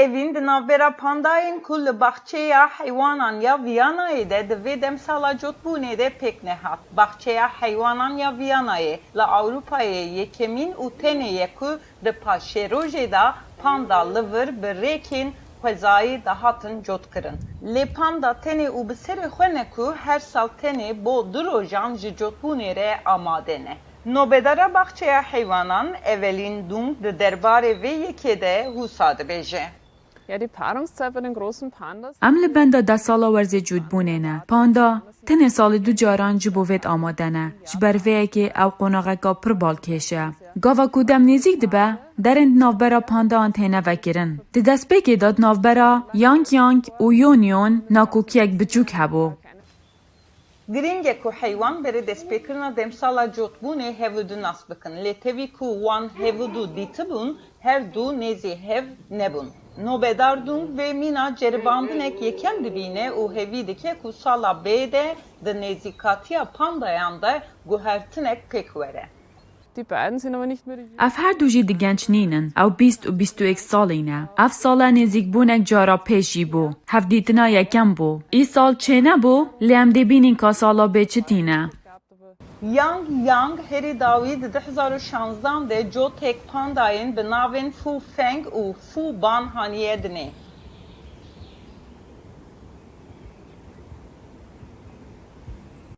evin di navbera pandayên ku li baxçeya heywanan ya Viyanayê de di vê demsala cotbûnê de pêk nehat. Baxçeya heywanan ya Viyanayê li Awropayê yekemîn û tenê ye ku di paşerojê da panda li vir bi rêkên xwezayî dihatin cotkirin. Lê panda tenê û bi serê xwe ne ku her sal tenê bo 2 rojan ji cotbûnê re amade ne. Nobedara Baxçeya Heywanan Evelyn Dung di derbarê vê yekê de wisa dibêje. Ja, die Paarungszeit bei den großen Pandas. ام لبندا 10 سالا ورزی جود بونینه. پاندا تنه سال 2 جاران جبو وید آماده نه. جبر وی که او قناغه کا پر بال کشه. گاوا کودم نزیک دبه درند نافبرا پاندا انتینه وکرن. دی دست بگی داد نافبرا یانگ و یونیون ناکوکی یک بچوک هبو. Giringe ku heywan beri destpêkirina demsala cotbûnê hevûdû nas bikin. Lê tevî ku wan hevûdû dîtibûn, her du nêzî hev nebûn. Nobedar Dung ve Mina ceribandinek yekem dibîne û hevî dike ku sala bê de di nêzîkatiya pandayan de guhertinek pêk were. Die beiden sind aber nicht mehr die اف هر دو جی دگنچ نینن او 20 و 21 سالینه. اف سالا نزیک بونک جارا پیشی بو. هف دیتنا یکم بو. ای سال چه نبو؟ لیم دی بینین که سالا بیچتینه. Yang herî dawî di 2016 de cotek pandayên bi navên Fu Feng û Fu Ban haniye dinê.